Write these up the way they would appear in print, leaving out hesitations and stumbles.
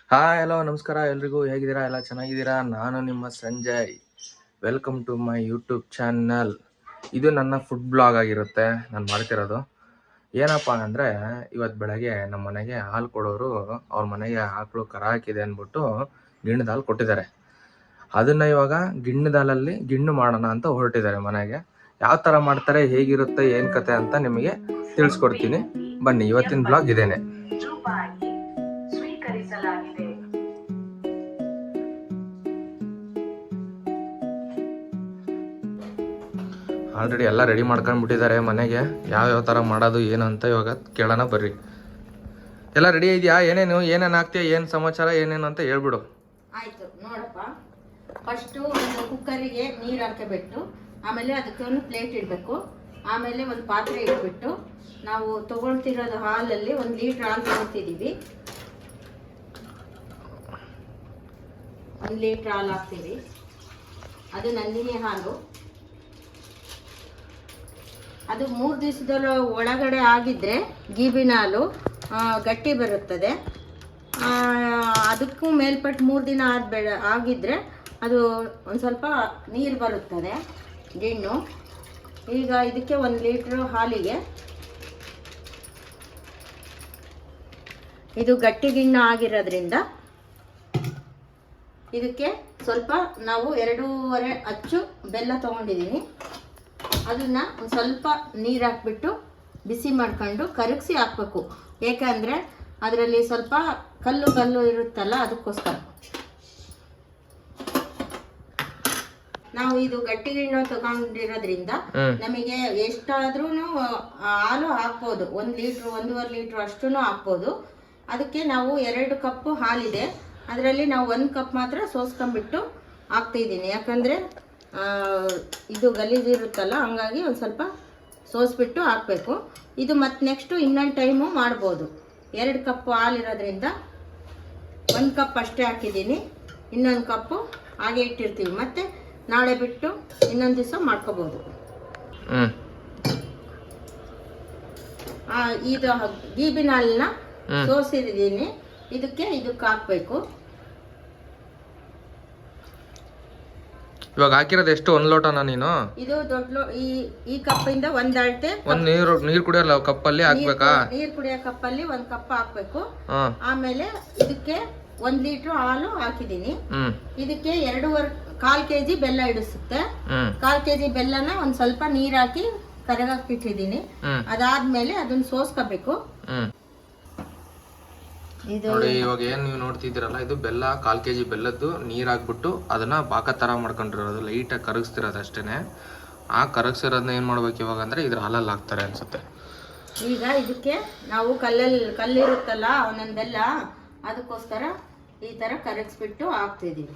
Hi hello ನಮಸ್ಕಾರ ಎಲ್ರಿಗೂ ಹೇಗಿದ್ದೀರಾ? ಎಲ್ಲ ಚೆನ್ನಾಗಿದ್ದೀರಾ? ನಾನು ನಿಮ್ಮ Sanjay. Welcome to my YouTube channel. ಇದು ನನ್ನ ಫುಡ್ ಬ್ಲಾಗ್ ಆಗಿರುತ್ತೆ ನಾನು ಮಾಡ್ತಿರೋದು. ಏನಪ್ಪ ಅಂದರೆ ಇವತ್ತು ಬೆಳಗ್ಗೆ ನಮ್ಮ ಮನೆಗೆ ಹಾಲು ಕೊಡೋರು ಅವ್ರ ಮನೆಗೆ ಆಕಳು ಕರ ಹಾಕಿದೆ ಅಂದ್ಬಿಟ್ಟು ಗಿಣ್ಣದ ಹಾಲು ಕೊಟ್ಟಿದ್ದಾರೆ. ಅದನ್ನು ಇವಾಗ ಗಿಣ್ಣದ ಹಾಲಲ್ಲಿ ಗಿಣ್ಣು ಮಾಡೋಣ ಅಂತ ಹೊರಟಿದ್ದಾರೆ ಮನೆಗೆ. ಯಾವ ಥರ ಮಾಡ್ತಾರೆ, ಹೇಗಿರುತ್ತೆ, ಏನು ಕತೆ ಅಂತ ನಿಮಗೆ ತಿಳಿಸ್ಕೊಡ್ತೀನಿ. ಬನ್ನಿ, ಇವತ್ತಿನ ಬ್ಲಾಗ್ ಇದೇನೆ. ಆಲ್ರೆಡಿ ಎಲ್ಲ ರೆಡಿ ಮಾಡ್ಕೊಂಡ್ಬಿಟ್ಟಿದ್ದಾರೆ ಮನೆಗೆ. ಯಾವ್ಯಾವ ಥರ ಮಾಡೋದು ಏನು ಅಂತ ಇವಾಗ ಕೇಳೋಣ ಬರ್ರಿ. ಎಲ್ಲ ರೆಡಿ ಇದೆಯಾ? ಏನೇನು ಹಾಕ್ತೀಯ, ಏನು ಸಮಾಚಾರ, ಏನೇನು ಅಂತ ಹೇಳ್ಬಿಡು. ಆಯ್ತು ನೋಡಪ್ಪ, ಫಸ್ಟು ಒಂದು ಕುಕ್ಕರಿಗೆ ನೀರು ಹಾಕಬೇಕು, ಆಮೇಲೆ ಅದಕ್ಕೆ ಒಂದು ಪ್ಲೇಟ್ ಇಡಬೇಕು, ಆಮೇಲೆ ಒಂದು ಪಾತ್ರೆ ಇಟ್ಬಿಟ್ಟು ನಾವು ತಗೊಳ್ತಿರೋದು ಹಾಲಲ್ಲಿ 1 ಲೀಟ್ರ್ ಹಾಲು ತಗೊಳ್ತಿದ್ದೀವಿ. 1 ಲೀಟ್ರ್ ಹಾಲು ಹಾಕ್ತೀವಿ. ಅದು ನಂದಿನಿ ಹಾಲು. ಅದು 3 ದಿವಸದ ಒಳಗಡೆ ಆಗಿದ್ರೆ ಗೀಬಿನ ಹಾಲು ಗಟ್ಟಿ ಬರುತ್ತದೆ. ಅದಕ್ಕೂ ಮೇಲ್ಪಟ್ಟು 3 ದಿನ ಆಗಿದ್ರೆ ಅದು ಒಂದು ಸ್ವಲ್ಪ ನೀರು ಬರುತ್ತದೆ, ಗಿಣ್ಣು. ಈಗ ಇದಕ್ಕೆ 1 ಲೀಟ್ರ್ ಹಾಲಿಗೆ ಇದು ಗಟ್ಟಿ ಗಿಣ್ಣು ಆಗಿರೋದ್ರಿಂದ ಇದಕ್ಕೆ ಸ್ವಲ್ಪ ನಾವು 2.5 ಅಚ್ಚು ಬೆಲ್ಲ ತೊಗೊಂಡಿದ್ದೀನಿ. ಅದನ್ನು ಒಂದು ಸ್ವಲ್ಪ ನೀರು ಹಾಕ್ಬಿಟ್ಟು ಬಿಸಿ ಮಾಡ್ಕೊಂಡು ಕರಗಿಸಿ ಹಾಕಬೇಕು. ಏಕೆಂದರೆ ಅದರಲ್ಲಿ ಸ್ವಲ್ಪ ಕಲ್ಲು ಇರುತ್ತಲ್ಲ, ಅದಕ್ಕೋಸ್ಕರ. ನಾವು ಇದು ಗಟ್ಟಿ ಗಿಣ್ಣು ತಗೊಂಡಿರೋದ್ರಿಂದ ನಮಗೆ ಎಷ್ಟಾದ್ರೂ ಹಾಲು ಹಾಕ್ಬೋದು. 1 ಲೀಟ್ರ್ 1.5 ಲೀಟ್ರ್ ಅಷ್ಟೂ ಹಾಕ್ಬೋದು. ಅದಕ್ಕೆ ನಾವು 2 ಕಪ್ ಹಾಲಿದೆ, ಅದರಲ್ಲಿ ನಾವು 1 ಕಪ್ ಮಾತ್ರ ಸೋಸ್ಕೊಂಡ್ಬಿಟ್ಟು ಹಾಕ್ತಿದ್ದೀನಿ. ಯಾಕಂದರೆ ಇದು ಗಲೀಜಿರುತ್ತಲ್ಲ, ಹಂಗಾಗಿ ಒಂದು ಸ್ವಲ್ಪ ಸೋಸ್ಬಿಟ್ಟು ಹಾಕಬೇಕು. ಇದು ಮತ್ತು ನೆಕ್ಸ್ಟು ಇನ್ನೊಂದು ಟೈಮು ಮಾಡ್ಬೋದು. 2 ಕಪ್ ಹಾಲಿರೋದ್ರಿಂದ 1 ಕಪ್ ಅಷ್ಟೇ ಹಾಕಿದ್ದೀನಿ. ಇನ್ನೊಂದು ಕಪ್ಪು ಹಾಗೆ ಇಟ್ಟಿರ್ತೀವಿ, ಮತ್ತು ನಾಳೆ ಬಿಟ್ಟು ಇನ್ನೊಂದು ದಿವಸ ಮಾಡ್ಕೋಬೋದು. ಇದು ಗೀಬಿನ ಹಾಲನ್ನ ಸೋಸಿದ್ದೀನಿ, ಇದಕ್ಕೆ ಹಾಕಬೇಕು. ಇವಾಗ ಹಾಕಿರೋದು ಎಷ್ಟು? 1 ಲೋಟನ ನೀನು? ಇದು ದೊಡ್ಡ ಈ ಕಪ್ಪಿಂದ 1 ಅಳತೆ. ನೀರು ಕುಡಿಯಲ್ಲ ಕಪ್ಪಲ್ಲಿ ಹಾಕ್ಬೇಕಾ? ನೀರು ಕುಡಿಯೋ ಕಪ್ಪಲ್ಲಿ 1 ಕಪ್ ಹಾಕ್ಬೇಕು. ಆಮೇಲೆ ಇದಕ್ಕೆ 1 ಲೀಟ್ರ್ ಹಾಲು ಹಾಕಿದೀನಿ. ಇದಕ್ಕೆ 1/4 kg ಬೆಲ್ಲ ಇಡಿಸುತ್ತೆ. 1/4 kg ಬೆಲ್ಲನ ಒಂದ್ ಸ್ವಲ್ಪ ನೀರ್ ಹಾಕಿ ಕರಗಾಕ್ಬಿಟ್ಟಿದೀನಿ. ಅದಾದ್ಮೇಲೆ ಅದನ್ನ ಸೋಸ್ಕೋಬೇಕು. ನೋಡಿ, ಇವಾಗ ಏನ್ ನೀವು ನೋಡ್ತಿದ್ದೀರಲ್ಲ, ಇದು ಬೆಲ್ಲ 1/4 kg ಬೆಲ್ಲದ್ದು ನೀರ್ ಹಾಕ್ಬಿಟ್ಟು ಅದನ್ನ ಪಾಕ ತರ ಮಾಡ್ಕೊಂಡಿರೋದು, ಲೈಟಾಗಿ ಕರಗಿಸ್ತಿರೋದು ಅಷ್ಟೇನೆ. ಆ ಕರಗಿಸಿರೋದನ್ನ ಏನ್ ಮಾಡ್ಬೇಕು ಇವಾಗ ಅಂದ್ರೆ ಇದ್ರ ಹಾಲಲ್ಲಿ ಹಾಕ್ತಾರೆ ಅನ್ಸುತ್ತೆ. ಈಗ ಇದಕ್ಕೆ ನಾವು ಕಲ್ಲಿರುತ್ತಲ್ಲ ಒಂದೊಂದು ಬೆಲ್ಲ, ಅದಕ್ಕೋಸ್ಕರ ಈ ತರ ಕರಗಿಸ್ಬಿಟ್ಟು ಹಾಕ್ತಿದೀವಿ.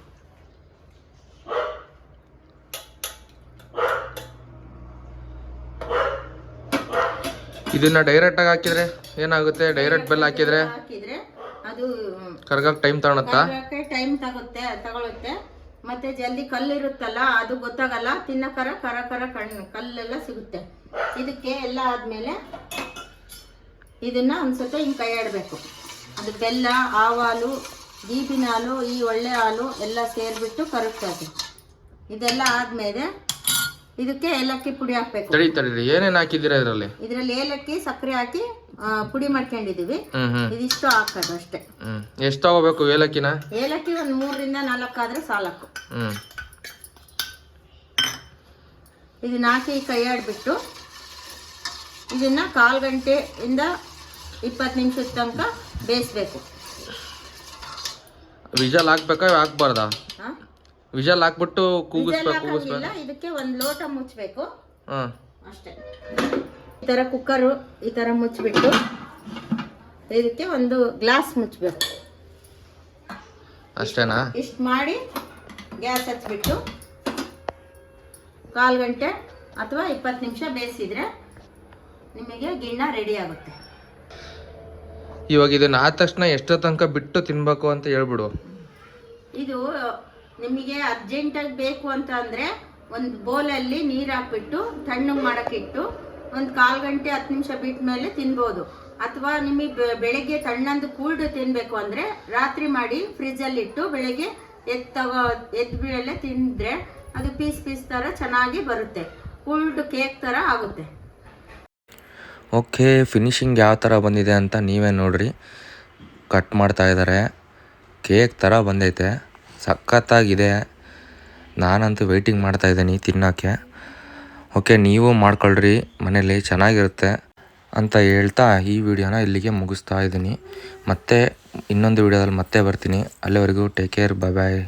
ಇದನ್ನ ಡೈರೆಕ್ಟ್ ಆಗಿ ಹಾಕಿದ್ರೆ ಏನಾಗುತ್ತೆ? ಡೈರೆಕ್ಟ್ ಬೆಲ್ಲ ಹಾಕಿದ್ರೆ ಅದು ಕರಗಕ್ಕೆ ಟೈಮ್ ತಗೊಳುತ್ತೆ. ಮತ್ತೆ ಜಲ್ದಿ ಕಲ್ಲಿರುತ್ತಲ್ಲ, ಅದು ಗೊತ್ತಾಗಲ್ಲ, ತಿನ್ನಕರ ಕಲ್ಲೆಲ್ಲ ಸಿಗುತ್ತೆ. ಇದಕ್ಕೆ ಎಲ್ಲ ಆದ್ಮೇಲೆ ಇದನ್ನ ಒಂದ್ಸತ ಹಿಂಗೆ ಕೈ ಆಡಬೇಕು. ಅದು ಬೆಲ್ಲ, ಆವಾಲು, ಗೀಬಿನ ಹಾಲು, ಈ ಒಳ್ಳೆ ಹಾಲು ಎಲ್ಲ ಸೇರ್ಬಿಟ್ಟು ಕರಗ್ತದೆ. ಇದೆಲ್ಲ ಆದ್ಮೇಲೆ ಇದಕ್ಕೆ ಏಲಕ್ಕಿ ಪುಡಿ ಹಾಕ್ಬೇಕು. ಏನೇನು ಹಾಕಿದ್ದೀರಾ ಇದರಲ್ಲಿ? ಏಲಕ್ಕಿ, ಸಕ್ಕರೆ ಹಾಕಿ ಪುಡಿ ಮಾಡ್ಕೊಂಡಿದೀವಿ. ಇದಿಷ್ಟು ಹಾಕೋದು ಅಷ್ಟೇ. ಎಷ್ಟು ತಗೋಬೇಕು ಏಲಕ್ಕಿನ? ಏಲಕ್ಕಿ 3 ರಿಂದ 4 ಆದ್ರೆ ಸಾಲಕು. ಇದನ್ನ ಹಾಕಿ ಕೈ ಆಡ್ಬಿಟ್ಟು ಇದನ್ನ 1/4 ಗಂಟೆಯಿಂದ 20 ನಿಮಿಷದ ತನಕ ಬೇಯಿಸ್ಬೇಕು. ವಿಜಲ್ ಹಾಕ್ಬೇಕಾ ಹಾಕ್ಬಾರ್ದಾ? ವಿಜಲ್ ಹಾಕ್ಬಿಟ್ಟು ಕೂಗಿಸ್ಬೇಕು. ಇದಕ್ಕೆ 1 ಲೋಟ ಮುಚ್ಚಬೇಕು ಅಷ್ಟೇ. ಈ ತರ ಕುಕ್ಕರ್ ಈ ತರ ಮುಚ್ಚಿಬಿಟ್ಟು ಇದಕ್ಕೆ 1 ಗ್ಲಾಸ್ ಮುಚ್ಚಬೇಕು ಅಷ್ಟೇನಾ? ಇಷ್ಟು ಮಾಡಿ ಗ್ಯಾಸ್ ಹಚ್ಬಿಟ್ಟು 1/4 ಗಂಟೆ ಅಥವಾ 20 ನಿಮಿಷ ಬೇಯಿಸಿದ್ರೆ ನಿಮಗೆ ಗಿಣ್ಣ ರೆಡಿ ಆಗುತ್ತೆ. ಇವಾಗ ಇದನ್ನ ಆದ ತಕ್ಷಣ ಎಷ್ಟೋ ತನಕ ಬಿಟ್ಟು ತಿನ್ಬೇಕು ಅಂತ ಹೇಳ್ಬಿಡು. ಇದು ನಿಮಗೆ ಅರ್ಜೆಂಟಾಗಿ ಬೇಕು ಅಂತ ಅಂದರೆ ಒಂದು ಬೌಲಲ್ಲಿ ನೀರು ಹಾಕ್ಬಿಟ್ಟು ತಣ್ಣಗೆ ಮಾಡೋಕ್ಕಿಟ್ಟು 1/4 ಗಂಟೆ 10 ನಿಮಿಷ ಬಿಟ್ಟ ಮೇಲೆ ತಿನ್ಬೋದು. ಅಥವಾ ನಿಮಗೆ ಬೆಳಗ್ಗೆ ತಣ್ಣಂದು ಕೂಲ್ಡ್ ತಿನ್ನಬೇಕು ಅಂದರೆ ರಾತ್ರಿ ಮಾಡಿ ಫ್ರಿಜ್ಜಲ್ಲಿಟ್ಟು ಬೆಳಗ್ಗೆ ಎದ್ದು ಮೇಲೆ ತಿಂದರೆ ಅದು ಪೀಸ್ ಥರ ಚೆನ್ನಾಗಿ ಬರುತ್ತೆ, ಕೂಲ್ಡ್ ಕೇಕ್ ಥರ ಆಗುತ್ತೆ. ಓಕೆ, ಫಿನಿಶಿಂಗ್ ಯಾವ ಥರ ಬಂದಿದೆ ಅಂತ ನೀವೇ ನೋಡ್ರಿ. ಕಟ್ ಮಾಡ್ತಾ ಇದ್ದಾರೆ, ಕೇಕ್ ಥರ ಬಂದೈತೆ, ಸಖತ್ತಾಗಿದೆ. ನಾನಂತೂ ವೆಯ್ಟಿಂಗ್ ಮಾಡ್ತಾಯಿದ್ದೀನಿ ತಿನ್ನೋಕ್ಕೆ. ಓಕೆ, ನೀವು ಮಾಡ್ಕೊಳ್ರಿ ಮನೇಲಿ, ಚೆನ್ನಾಗಿರುತ್ತೆ ಅಂತ ಹೇಳ್ತಾ ಈ ವಿಡಿಯೋನ ಇಲ್ಲಿಗೆ ಮುಗಿಸ್ತಾ ಇದ್ದೀನಿ. ಮತ್ತೆ ಇನ್ನೊಂದು ವಿಡಿಯೋದಲ್ಲಿ ಮತ್ತೆ ಬರ್ತೀನಿ. ಅಲ್ಲಿವರೆಗೂ ಟೇಕ್ ಕೇರ್, ಬಾಯ್.